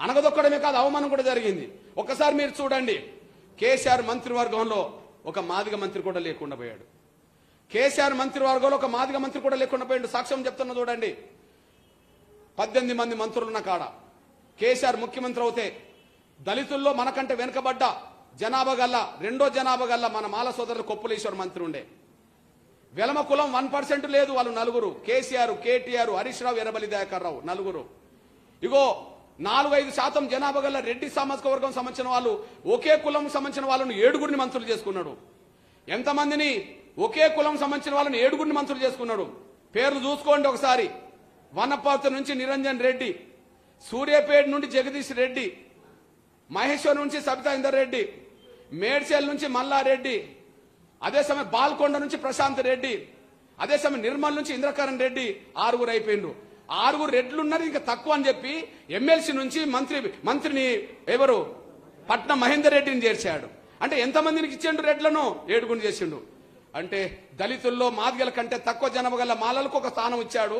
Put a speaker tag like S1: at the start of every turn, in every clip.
S1: అనగదొక్కడమే కాదు, అవమానం కూడా జరిగింది. ఒక్కసారి మీరు చూడండి, కేసీఆర్ మంత్రివర్గంలో ఒక మాదిగ మంత్రి కూడా లేకుండా పోయాడు. కేసీఆర్ మంత్రివర్గంలో ఒక మాదిగ మంత్రి కూడా లేకుండా పోయాడు. సాక్ష్యం చెప్తున్నా చూడండి. 18 మంది మంత్రులున్న కాడ కేసీఆర్ ముఖ్యమంత్రి అవుతే దళితుల్లో మనకంటే వెనుకబడ్డ జనాభా గల్ల రెండో జనాభా గల్ల మన మాల సోదరులు కొప్పులేశ్వర్ మంత్రి ఉండే. వెలమ కులం 1% లేదు. వాళ్ళు నలుగురు, కేసీఆర్, కేటీఆర్, హరీష్ రావు, ఎర్రబెల్లి దయాకర్ రావు నలుగురు. ఇగో 4-5% జనాభా గల్ల రెడ్డి సామాజిక వర్గం సంబంధించిన వాళ్ళు, ఒకే కులం సంబంధించిన వాళ్ళను 7గురిని మంత్రులు చేసుకున్నాడు. ఎంతమందిని? ఒకే కులం సంబంధించిన వాళ్ళని 7గురిని మంత్రులు చేసుకున్నాడు. పేర్లు చూసుకోండి ఒకసారి. వనపర్తి నుంచి నిరంజన్ రెడ్డి, సూర్యాపేట నుండి జగదీష్ రెడ్డి, మహేశ్వర్ నుంచి సబితా ఇందర్ రెడ్డి, మేడ్చల్ నుంచి మల్లారెడ్డి, అదే సమయం బాల్కొండ నుంచి ప్రశాంత్ రెడ్డి, అదే సమయం నిర్మల్ నుంచి ఇంద్రకరణ్ రెడ్డి. 6గురు అయిపోయిండ్రు. 6గురు రెడ్లున్నారు, ఇంకా తక్కువ అని చెప్పి ఎమ్మెల్సీ నుంచి మంత్రిని ఎవరు పట్నం మహేందర్ రెడ్డిని చేర్చాడు. అంటే ఎంతమందికి ఇచ్చిండు రెడ్లను? 7గురిని చేసిండు. అంటే దళితుల్లో మాదిగల కంటే తక్కువ జనాభా గల మాలలకు ఒక స్థానం ఇచ్చాడు.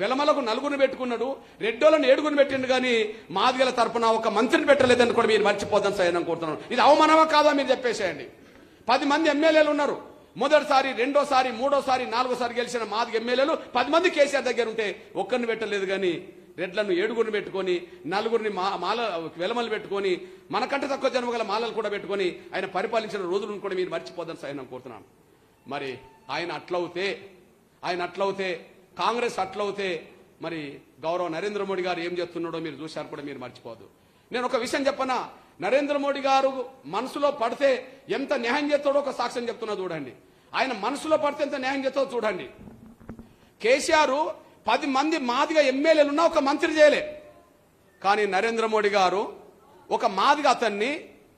S1: వెలమలకు 4గురిని పెట్టుకున్నాడు. రెడ్డోళ్ళని 7గురిని పెట్టిండు. కానీ మాదిగల తరపున ఒక మంత్రిని పెట్టలేదని కూడా మీరు మర్చిపోదని సైన్ కోరుతున్నాను. ఇది అవమానమా కాదా మీరు చెప్పేసేయండి. 10 మంది ఎమ్మెల్యేలు ఉన్నారు. మొదటిసారి, రెండోసారి, మూడోసారి, 4గోసారి గెలిచిన మాదిగ ఎమ్మెల్యేలు 10 మంది కేసీఆర్ దగ్గర ఉంటే ఒక్కరిని పెట్టలేదు. కానీ రెడ్లను 7గురిని పెట్టుకొని 4గురిని మాల వెలమలు పెట్టుకొని మనకంటే తక్కువ జన్మ గల మాలలు కూడా పెట్టుకొని ఆయన పరిపాలించిన రోజులను కూడా మీరు మర్చిపోదని సైన్ కోరుతున్నాను. మరి ఆయన అట్లవుతే కాంగ్రెస్ అట్లవుతే మరి గౌరవ నరేంద్ర మోడీ గారు ఏం చేస్తున్నాడో మీరు చూశారు కూడా మీరు మర్చిపోదు. నేను ఒక విషయం చెప్పనా, నరేంద్ర మోడీ గారు మనసులో పడితే ఎంత న్యాయం చేస్తాడో ఒక సాక్ష్యం చెప్తున్నా చూడండి. ఆయన మనసులో పడితే ఎంత న్యాయం చేస్తాడో చూడండి. కేసీఆర్ 10 మంది మాదిగ ఎమ్మెల్యేలున్నా ఒక మంత్రి చేయలే. కానీ నరేంద్ర మోడీ గారు ఒక మాదిగ అతన్ని,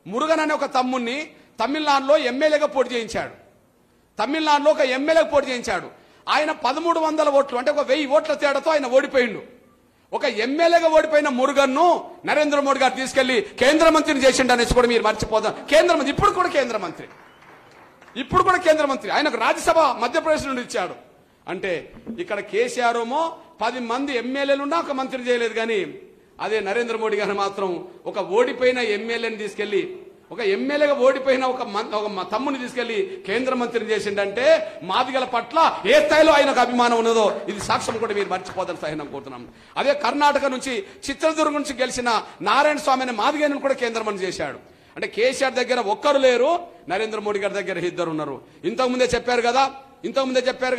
S1: మురుగన్ అనే ఒక తమ్ముణ్ణి తమిళనాడులో ఎమ్మెల్యేగా పోటీ చేయించాడు. తమిళనాడులో ఒక ఎమ్మెల్యేగా పోటీ చేయించాడు. ఆయన 1300 ఓట్లు, అంటే ఒక 1000 ఓట్ల తేడాతో ఆయన ఓడిపోయిండు. ఒక ఎమ్మెల్యేగా ఓడిపోయిన మురుగన్ను నరేంద్ర మోడీ గారు తీసుకెళ్లి కేంద్ర మంత్రిని చేసిండు అనేసి కూడా మీరు మర్చిపోదాం. కేంద్ర మంత్రి, ఇప్పుడు కూడా కేంద్ర మంత్రి, ఆయనకు రాజ్యసభ మధ్యప్రదేశ్ నుండి ఇచ్చాడు. అంటే ఇక్కడ కేసీఆర్ ఏమో 10 మంది ఎమ్మెల్యేలున్నా ఒక మంత్రి చేయలేదు. కానీ అదే నరేంద్ర మోడీ గారు మాత్రం ఒక ఓడిపోయిన ఎమ్మెల్యేని తీసుకెళ్లి, ఒక ఎమ్మెల్యేగా ఓడిపోయిన ఒక తమ్ముని తీసుకెళ్లి కేంద్ర మంత్రిని చేసిండంటే మాదిగల పట్ల ఏ స్థాయిలో ఆయనకు అభిమానం ఉన్నదో ఇది సాక్ష్యం కూడా మీరు మర్చిపోదని సహాయం కోరుతున్నాం. అదే కర్ణాటక నుంచి చిత్రదుర్గం నుంచి గెలిచిన నారాయణ స్వామి అనే మాదిగను కూడా కేంద్ర మంత్రి చేశాడు. అంటే కేసీఆర్ దగ్గర ఒక్కరు లేరు, నరేంద్ర మోడీ గారి దగ్గర 2 ఉన్నారు. ఇంతకుముందే చెప్పారు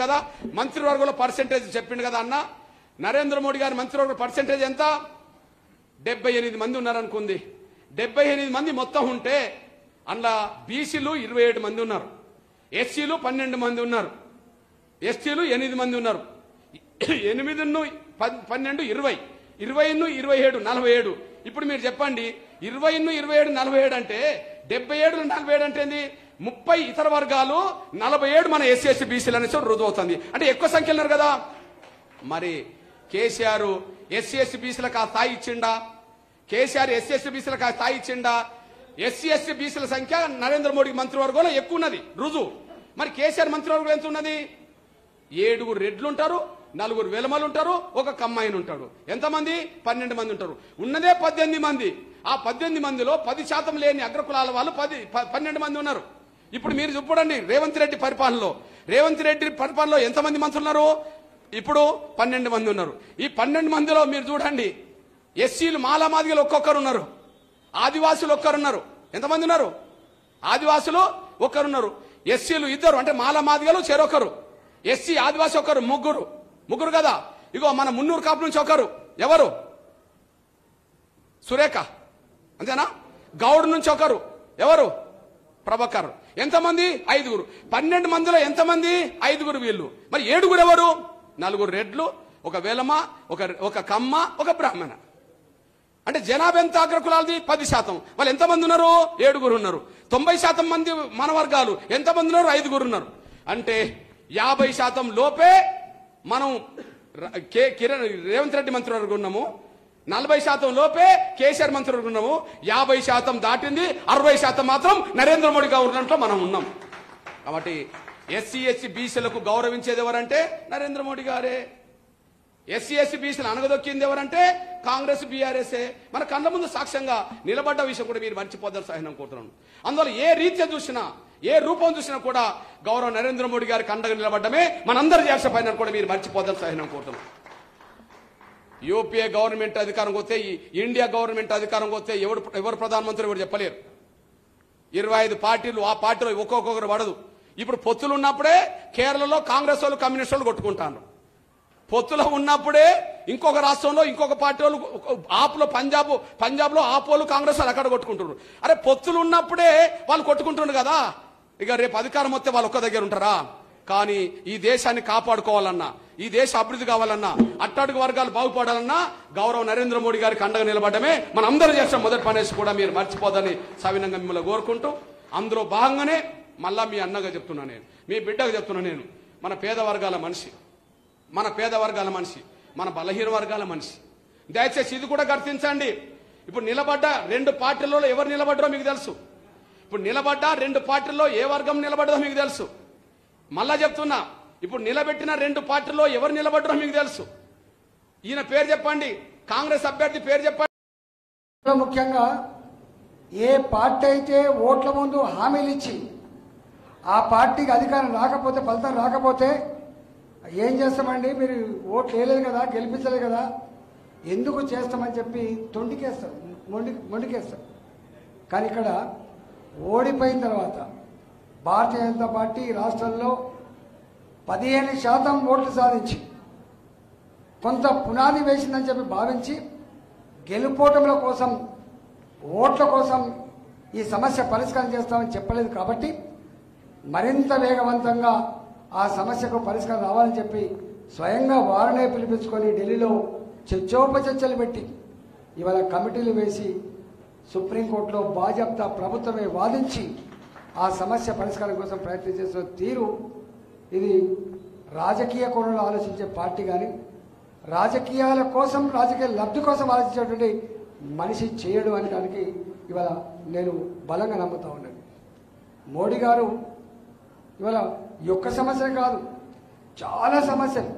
S1: కదా మంత్రివర్గంలో పర్సెంటేజ్ చెప్పిండు కదా అన్న. నరేంద్ర మోడీ గారి మంత్రివర్గ పర్సెంటేజ్ ఎంత? 78 మంది ఉన్నారనుకుంది. 78 మంది మొత్తం ఉంటే అందులో బీసీలు 27 మంది ఉన్నారు, ఎస్సీలు 12 మంది ఉన్నారు, ఎస్టీలు 8 మంది ఉన్నారు. 8 12 20, 20 27 47. ఇప్పుడు మీరు చెప్పండి, 20 27 47 అంటే 77 47 అంటే ఏంది? 30 ఇతర వర్గాలు, 47 మన ఎస్సీ ఎస్టీ బీసీలు అనేసి రుజువు అవుతుంది. అంటే ఎక్కువ సంఖ్యలో ఉన్నారు కదా. మరి కేసీఆర్ ఎస్సీ ఎస్టీ బీసీలకు ఆ స్థాయి ఇచ్చిండా? కేసీఆర్ ఎస్సీ ఎస్టీ బీసీలకు ఆ స్థాయి ఇచ్చిండా? ఎస్సీ ఎస్టీ బీసీల సంఖ్య నరేంద్ర మోడీ మంత్రివర్గంలో ఎక్కువ ఉన్నది, రుజువు. మరి కేసీఆర్ మంత్రివర్గంలో ఎంత ఉన్నది? 7 రెడ్లు ఉంటారు, 4 వెలమలు ఉంటారు, ఒక కమ్మాయిని ఉంటాడు. ఎంతమంది? 12 మంది ఉంటారు. ఉన్నదే 18 మంది. ఆ 18 మందిలో 10% లేని అగ్రకులాల వాళ్ళు 12 మంది ఉన్నారు. ఇప్పుడు మీరు చూడండి, రేవంత్ రెడ్డి పరిపాలనలో ఎంతమంది మంత్రులు ఉన్నారు? ఇప్పుడు 12 మంది ఉన్నారు. ఈ 12 మందిలో మీరు చూడండి, ఎస్సీలు మాలామాదిగలు ఒక్కొక్కరు ఉన్నారు, ఆదివాసులు ఒక్కరున్నారు. ఎంతమంది ఉన్నారు? ఆదివాసులు ఒక్కరున్నారు, ఎస్సీలు 2, అంటే మాలామాదిగలు చెరొకరు, ఎస్సీ ఆదివాసి ఒకరు, ముగ్గురు కదా. ఇగో మన మున్నూరు కాపు నుంచి ఒకరు, ఎవరు? సురేఖ, అంతేనా? గౌడ్ నుంచి ఒకరు, ఎవరు? ప్రభాకర్. ఎంతమంది? 5. 12 మందిలో ఎంతమంది? 5 వీళ్ళు. మరి 7 ఎవరు? 4 రెడ్లు, ఒక వెలమ, ఒక కమ్మ, ఒక బ్రాహ్మణ. అంటే జనాభా ఎంత అగ్రకులాలది? 10%. వాళ్ళు ఎంతమంది ఉన్నారు? 7 ఉన్నారు. 90% మంది మన వర్గాలు ఎంతమంది ఉన్నారు? 5 ఉన్నారు. అంటే 50% లోపే మనం రేవంత్ రెడ్డి మంత్రివర్గం ఉన్నాము, 40% లోపే కేసీఆర్ మంత్రివర్గం ఉన్నాము, 50% దాటింది, 60% మాత్రం నరేంద్ర మోడీ గవర్నమెంట్లో మనం ఉన్నాం. కాబట్టి ఎస్సీ ఎస్టీ బీసీలకు గౌరవించేది ఎవరంటే నరేంద్ర మోడీ గారే. ఎస్సీ ఎస్సీ బీసీలు అనగదొక్కింది ఎవరంటే కాంగ్రెస్ బీఆర్ఎస్ఏ. మన కళ్ళ ముందు సాక్ష్యంగా నిలబడ్డ విషయం కూడా మీరు మర్చిపోద్దని సహాయం కోరుతున్నాను. అందువల్ల ఏ రీత్యా చూసినా, ఏ రూపం చూసినా కూడా గౌరవ నరేంద్ర మోడీ గారికి అండగా నిలబడ్డమే మనందరి చేసే పైన కూడా మీరు మర్చిపోద్దని సహాయం కోరుతున్నాను. యూపీఏ గవర్నమెంట్ అధికారం వస్తే, ఇండియా గవర్నమెంట్ అధికారం వస్తే ఎవరు ప్రధానమంత్రి ఎవరు చెప్పలేరు. 25 పార్టీలు, ఆ పార్టీలో ఒక్కొక్కరు పడదు. ఇప్పుడు పొత్తులు ఉన్నప్పుడే కేరళలో కాంగ్రెస్ వాళ్ళు కమ్యూనిస్ట్ వాళ్ళు కొట్టుకుంటారు. పొత్తులో ఉన్నప్పుడే ఇంకొక రాష్ట్రంలో ఇంకొక పార్టీ వాళ్ళు, ఆప్లో పంజాబ్లో ఆప్ వాళ్ళు కాంగ్రెస్ వాళ్ళు అక్కడ కొట్టుకుంటున్నారు. అరే పొత్తులు ఉన్నప్పుడే వాళ్ళు కొట్టుకుంటున్నారు కదా. ఇక రేపు అధికారం వస్తే వాళ్ళు ఒక్క దగ్గర ఉంటారా? కానీ ఈ దేశాన్ని కాపాడుకోవాలన్నా, ఈ దేశ అభివృద్ధి కావాలన్నా, అట్టడుగు వర్గాలు బాగుపడాలన్నా గౌరవ నరేంద్ర మోడీ గారికి అండగా నిలబడమే మన అందరూ చేసిన మొదటి పనేసి కూడా మీరు మర్చిపోదని సవినంగా మిమ్మల్ని కోరుకుంటూ, అందులో భాగంగానే మళ్ళా మీ అన్నగా చెప్తున్నా నేను, మీ బిడ్డగా చెప్తున్నా నేను, మన పేద వర్గాల మనిషి, మన బలహీన వర్గాల మనిషి. దయచేసి ఇది కూడా గుర్తించండి. ఇప్పుడు నిలబడ్డ 2 పార్టీలలో ఎవరు నిలబడ్డారో మీకు తెలుసు. ఇప్పుడు నిలబడ్డ 2 పార్టీల్లో ఏ వర్గం నిలబడ్డదో మీకు తెలుసు. మళ్ళా చెప్తున్నా, ఇప్పుడు నిలబెట్టిన 2 పార్టీల్లో ఎవరు నిలబడ్డారో మీకు తెలుసు. ఈయన పేరు చెప్పండి, కాంగ్రెస్ అభ్యర్థి పేరు చెప్పండి.
S2: ముఖ్యంగా ఏ పార్టీ అయితే ఓట్ల ముందు హామీలు ఇచ్చి ఆ పార్టీకి అధికారం రాకపోతే, ఫలితం రాకపోతే ఏం చేస్తామండి, మీరు ఓట్లు వేయలేదు కదా, గెలిపించలేదు కదా, ఎందుకు చేస్తామని చెప్పి తొండికేస్తారు, మొండికేస్తారు. కానీ ఇక్కడ ఓడిపోయిన తర్వాత భారతీయ జనతా పార్టీ రాష్ట్రంలో 15% ఓట్లు సాధించి కొంత పునాది వేసిందని చెప్పి భావించి గెలుపోటముల కోసం, ఓట్ల కోసం ఈ సమస్య పరిష్కారం చేస్తామని చెప్పలేదు. కాబట్టి మరింత వేగవంతంగా ఆ సమస్యకు పరిష్కారం రావాలని చెప్పి స్వయంగా వారినే పిలిపించుకొని ఢిల్లీలో చర్చోపచర్చలు పెట్టి ఇవాళ కమిటీలు వేసి సుప్రీంకోర్టులో బాజాప్తా ప్రభుత్వమే వాదించి ఆ సమస్య పరిష్కారం కోసం ప్రయత్నం చేస్తున్న తీరు, ఇది రాజకీయ కోణంలో ఆలోచించే పార్టీ కానీ, రాజకీయాల కోసం, రాజకీయ లబ్ధి కోసం ఆలోచించేటువంటి మనిషి చేయడు అని దానికి ఇవాళ నేను బలంగా నమ్ముతా ఉన్నాను. మోడీ గారు ఇవాళ ఈ ఒక్క సమస్య కాదు, చాలా సమస్యలు,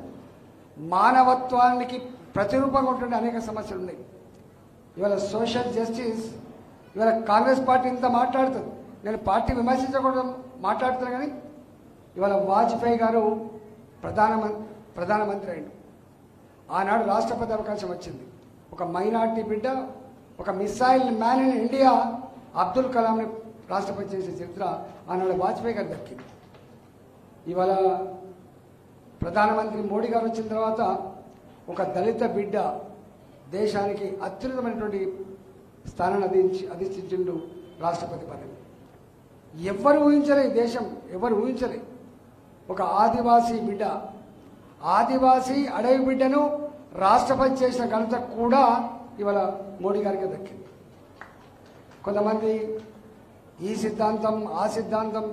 S2: మానవత్వానికి ప్రతిరూపంగా ఉంటుండే అనేక సమస్యలు ఉన్నాయి. ఇవాళ సోషల్ జస్టిస్, ఇవాళ కాంగ్రెస్ పార్టీ ఇంత మాట్లాడుతుంది, నేను పార్టీ విమర్శించకూడదు మాట్లాడుతున్నాను. కానీ ఇవాళ వాజ్పేయి గారు ప్రధానమంత్రి అయిండు. ఆనాడు రాష్ట్రపతి అవకాశం వచ్చింది. ఒక మైనార్టీ బిడ్డ, ఒక missile man in India Abdul కలాంని రాష్ట్రపతి చేసే చరిత్ర ఆనాడు వాజ్పేయి గారు దక్కింది. ఇవాళ ప్రధానమంత్రి మోడీ గారు వచ్చిన తర్వాత ఒక దళిత బిడ్డ దేశానికి అత్యున్నతమైనటువంటి స్థానాన్ని అధిష్ఠించిండు రాష్ట్రపతి పదవి. ఎవరు ఊహించలే, ఈ దేశం ఎవరు ఊహించలే. ఒక ఆదివాసీ బిడ్డ, ఆదివాసీ అడవి బిడ్డను రాష్ట్రపతి చేసిన ఘనత కూడా ఇవాళ మోడీ గారికి దక్కింది. కొంతమంది ఈ సిద్ధాంతం, ఆ సిద్ధాంతం